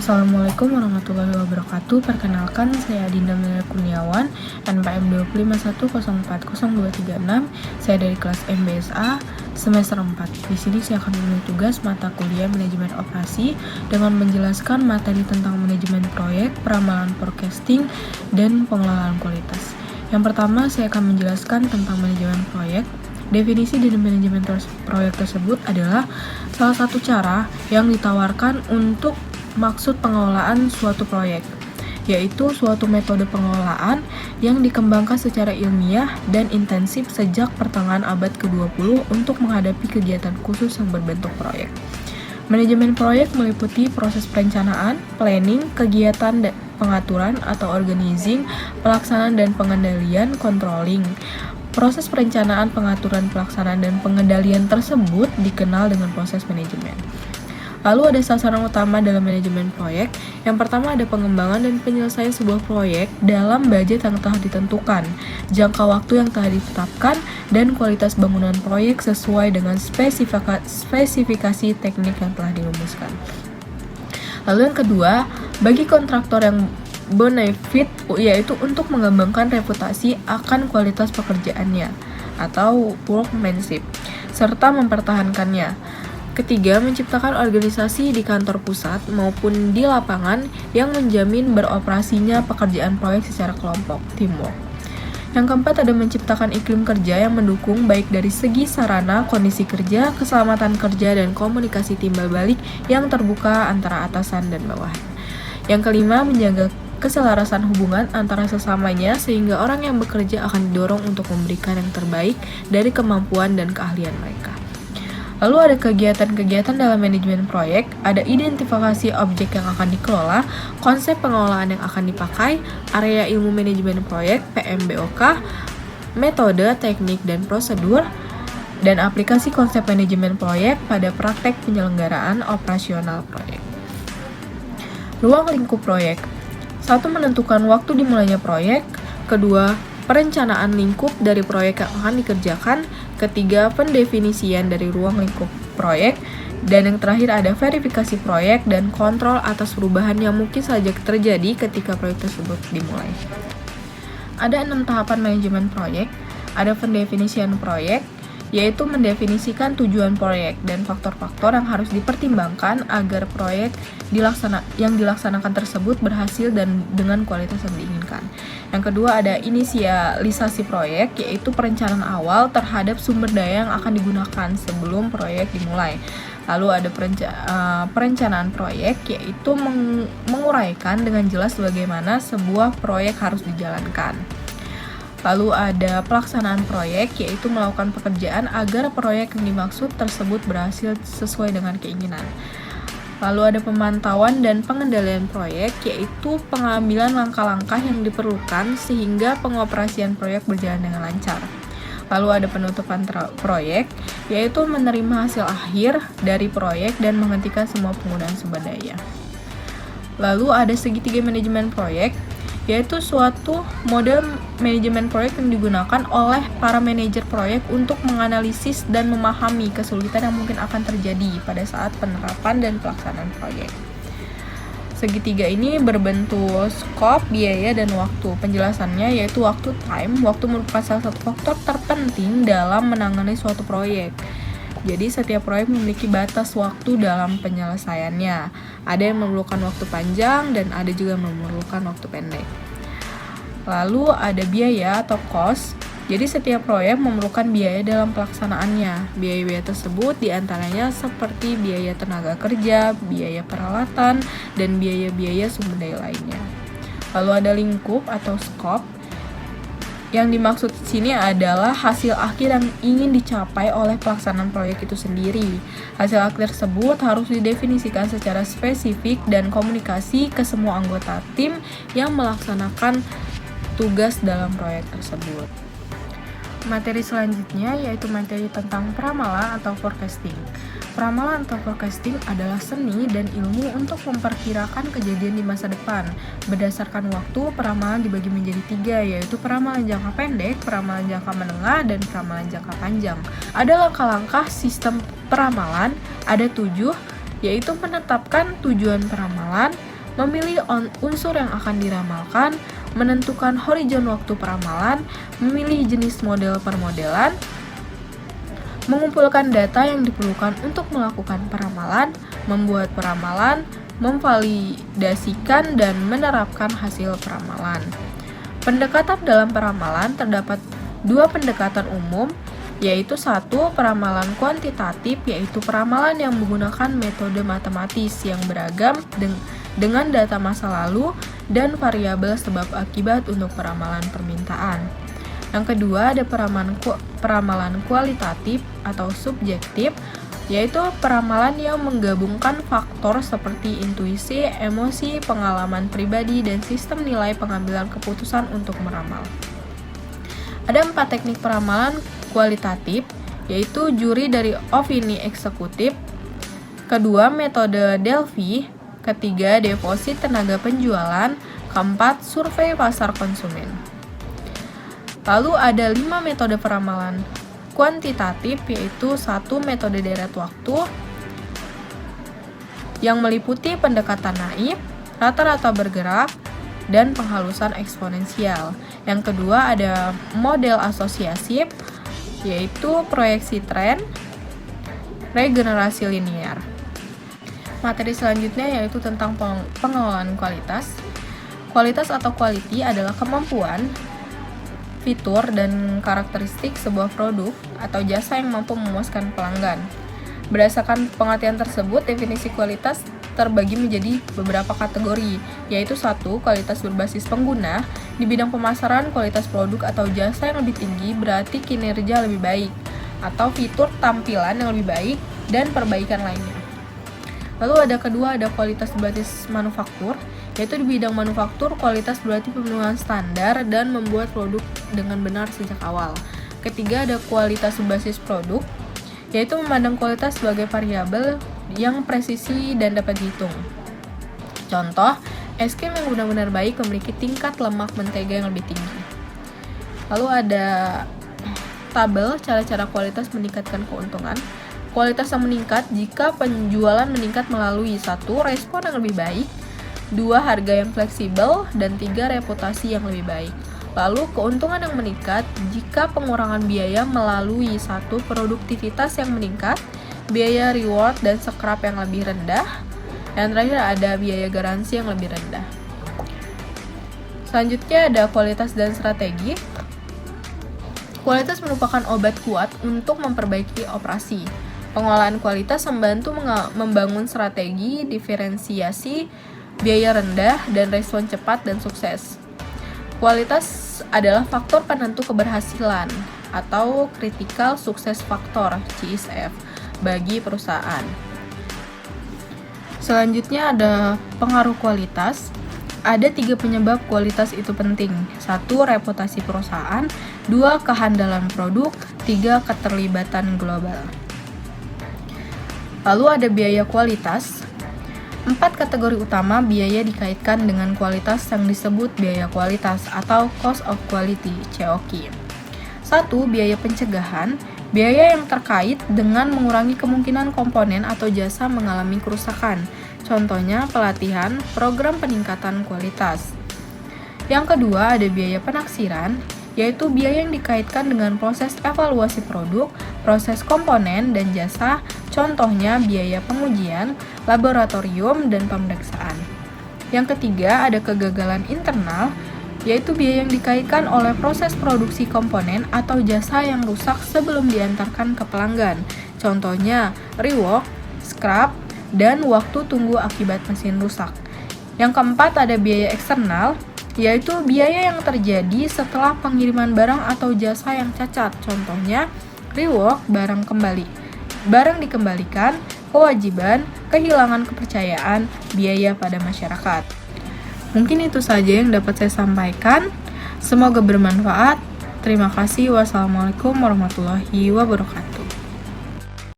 Assalamualaikum warahmatullahi wabarakatuh. Perkenalkan, saya Dinda Melia Kurniawan, NPM 251040236. Saya dari kelas MBSA semester 4. Di sini saya akan memilih tugas mata kuliah manajemen operasi dengan menjelaskan materi tentang manajemen proyek, peramalan forecasting, dan pengelolaan kualitas. Yang pertama, saya akan menjelaskan tentang manajemen proyek. Definisi dari manajemen proyek tersebut adalah salah satu cara yang ditawarkan untuk maksud pengelolaan suatu proyek, yaitu suatu metode pengelolaan yang dikembangkan secara ilmiah dan intensif sejak pertengahan abad ke-20 untuk menghadapi kegiatan khusus yang berbentuk proyek. Manajemen proyek meliputi proses perencanaan, planning, kegiatan pengaturan atau organizing, pelaksanaan dan pengendalian, controlling. Proses perencanaan, pengaturan, pelaksanaan, dan pengendalian tersebut dikenal dengan proses manajemen. Lalu ada sasaran utama dalam manajemen proyek. Yang pertama ada pengembangan dan penyelesaian sebuah proyek dalam budget yang telah ditentukan, jangka waktu yang telah ditetapkan, dan kualitas bangunan proyek sesuai dengan spesifikasi teknik yang telah dirumuskan. Lalu yang kedua, bagi kontraktor yang benefit, yaitu untuk mengembangkan reputasi akan kualitas pekerjaannya atau workmanship, serta mempertahankannya. Ketiga, menciptakan organisasi di kantor pusat maupun di lapangan yang menjamin beroperasinya pekerjaan proyek secara kelompok, teamwork. Yang keempat, ada menciptakan iklim kerja yang mendukung baik dari segi sarana, kondisi kerja, keselamatan kerja, dan komunikasi timbal balik yang terbuka antara atasan dan bawahan. Yang kelima, menjaga keselarasan hubungan antara sesamanya sehingga orang yang bekerja akan didorong untuk memberikan yang terbaik dari kemampuan dan keahlian mereka. Lalu ada kegiatan-kegiatan dalam manajemen proyek, ada identifikasi objek yang akan dikelola, konsep pengelolaan yang akan dipakai, area ilmu manajemen proyek, PMBOK, metode, teknik, dan prosedur, dan aplikasi konsep manajemen proyek pada praktek penyelenggaraan operasional proyek. Ruang lingkup proyek. 1. Menentukan waktu dimulainya proyek. 2. Perencanaan lingkup dari proyek yang akan dikerjakan. 3. Pendefinisian dari ruang lingkup proyek. Dan yang terakhir ada verifikasi proyek dan kontrol atas perubahan yang mungkin saja terjadi ketika proyek tersebut dimulai. Ada 6 tahapan manajemen proyek. Ada pendefinisian proyek, yaitu mendefinisikan tujuan proyek dan faktor-faktor yang harus dipertimbangkan agar proyek yang dilaksanakan tersebut berhasil dan dengan kualitas yang diinginkan. Yang kedua ada inisialisasi proyek, yaitu perencanaan awal terhadap sumber daya yang akan digunakan sebelum proyek dimulai. Lalu ada perencanaan proyek, yaitu menguraikan dengan jelas bagaimana sebuah proyek harus dijalankan. Lalu ada pelaksanaan proyek, yaitu melakukan pekerjaan agar proyek yang dimaksud tersebut berhasil sesuai dengan keinginan. Lalu ada pemantauan dan pengendalian proyek, yaitu pengambilan langkah-langkah yang diperlukan sehingga pengoperasian proyek berjalan dengan lancar. Lalu ada penutupan proyek, yaitu menerima hasil akhir dari proyek dan menghentikan semua penggunaan sumber daya. Lalu ada segitiga manajemen proyek, yaitu suatu model manajemen proyek yang digunakan oleh para manajer proyek untuk menganalisis dan memahami kesulitan yang mungkin akan terjadi pada saat penerapan dan pelaksanaan proyek. Segitiga ini berbentuk skop, biaya, dan waktu. Penjelasannya yaitu waktu time. Waktu merupakan salah satu faktor terpenting dalam menangani suatu proyek. Jadi setiap proyek memiliki batas waktu dalam penyelesaiannya. Ada yang memerlukan waktu panjang dan ada juga yang memerlukan waktu pendek. Lalu ada biaya atau cost. Jadi setiap proyek memerlukan biaya dalam pelaksanaannya. Biaya-biaya tersebut diantaranya seperti biaya tenaga kerja, biaya peralatan, dan biaya-biaya sumber daya lainnya. Lalu ada lingkup atau scope. Yang dimaksud di sini adalah hasil akhir yang ingin dicapai oleh pelaksanaan proyek itu sendiri. Hasil akhir tersebut harus didefinisikan secara spesifik dan komunikasi ke semua anggota tim yang melaksanakan tugas dalam proyek tersebut. Materi selanjutnya yaitu materi tentang peramalan atau forecasting. Peramalan atau forecasting adalah seni dan ilmu untuk memperkirakan kejadian di masa depan. Berdasarkan waktu, peramalan dibagi menjadi 3, yaitu peramalan jangka pendek, peramalan jangka menengah, dan peramalan jangka panjang. Ada langkah-langkah sistem peramalan, ada 7, yaitu menetapkan tujuan peramalan, memilih unsur yang akan diramalkan, menentukan horizon waktu peramalan, memilih jenis model permodelan, mengumpulkan data yang diperlukan untuk melakukan peramalan, membuat peramalan, memvalidasikan dan menerapkan hasil peramalan. Pendekatan dalam peramalan terdapat dua pendekatan umum, yaitu satu, peramalan kuantitatif, yaitu peramalan yang menggunakan metode matematis yang beragam dengan data masa lalu dan variabel sebab akibat untuk peramalan permintaan. Yang kedua, ada peramalan kualitatif atau subjektif, yaitu peramalan yang menggabungkan faktor seperti intuisi, emosi, pengalaman pribadi, dan sistem nilai pengambilan keputusan untuk meramal. Ada 4 teknik peramalan kualitatif, yaitu juri dari opini eksekutif, kedua metode Delphi, ketiga deposit tenaga penjualan, keempat survei pasar konsumen. Lalu ada 5 metode peramalan kuantitatif, yaitu 1 metode deret waktu yang meliputi pendekatan naif, rata-rata bergerak, dan penghalusan eksponensial. Yang kedua ada model asosiatif, yaitu proyeksi tren, regenerasi linear. Materi selanjutnya yaitu tentang pengelolaan kualitas. Kualitas atau quality adalah kemampuan, fitur, dan karakteristik sebuah produk atau jasa yang mampu memuaskan pelanggan. Berdasarkan pengertian tersebut, definisi kualitas terbagi menjadi beberapa kategori, yaitu 1. Kualitas berbasis pengguna. Di bidang pemasaran, kualitas produk atau jasa yang lebih tinggi berarti kinerja lebih baik, atau fitur tampilan yang lebih baik, dan perbaikan lainnya. Lalu ada kedua, ada kualitas berbasis manufaktur, yaitu di bidang manufaktur, kualitas berarti pemenuhan standar dan membuat produk dengan benar sejak awal. Ketiga, ada kualitas berbasis produk, yaitu memandang kualitas sebagai variabel yang presisi dan dapat dihitung. Contoh, es krim yang benar-benar baik memiliki tingkat lemak mentega yang lebih tinggi. Lalu ada tabel cara-cara kualitas meningkatkan keuntungan. Kualitas yang meningkat jika penjualan meningkat melalui 1. Respon yang lebih baik, 2. Harga yang fleksibel, dan 3. Reputasi yang lebih baik. Lalu keuntungan yang meningkat jika pengurangan biaya melalui 1. Produktivitas yang meningkat, biaya reward dan scrap yang lebih rendah, dan terakhir ada biaya garansi yang lebih rendah. Selanjutnya ada kualitas dan strategi. Kualitas merupakan obat kuat untuk memperbaiki operasi. Pengelolaan kualitas membantu membangun strategi, diferensiasi, biaya rendah, dan respon cepat dan sukses. Kualitas adalah faktor penentu keberhasilan atau critical success factor (CSF) bagi perusahaan. Selanjutnya ada pengaruh kualitas. Ada 3 penyebab kualitas itu penting. 1. Reputasi perusahaan, 2. Kehandalan produk, 3. Keterlibatan global. Lalu ada biaya kualitas. 4 kategori utama biaya dikaitkan dengan kualitas yang disebut biaya kualitas atau cost of quality (COQ). 1. Biaya pencegahan, biaya yang terkait dengan mengurangi kemungkinan komponen atau jasa mengalami kerusakan. Contohnya pelatihan, program peningkatan kualitas. Yang kedua ada biaya penaksiran, yaitu biaya yang dikaitkan dengan proses evaluasi produk, proses komponen, dan jasa. Contohnya biaya pengujian, laboratorium, dan pemeriksaan. Yang ketiga ada kegagalan internal, yaitu biaya yang dikaitkan oleh proses produksi komponen atau jasa yang rusak sebelum diantarkan ke pelanggan. Contohnya rework, scrap, dan waktu tunggu akibat mesin rusak. Yang keempat ada biaya eksternal, yaitu biaya yang terjadi setelah pengiriman barang atau jasa yang cacat. Contohnya rework, barang dikembalikan, kewajiban, kehilangan kepercayaan, biaya pada masyarakat. Mungkin itu saja yang dapat saya sampaikan. Semoga bermanfaat. Terima kasih. Wassalamualaikum warahmatullahi wabarakatuh.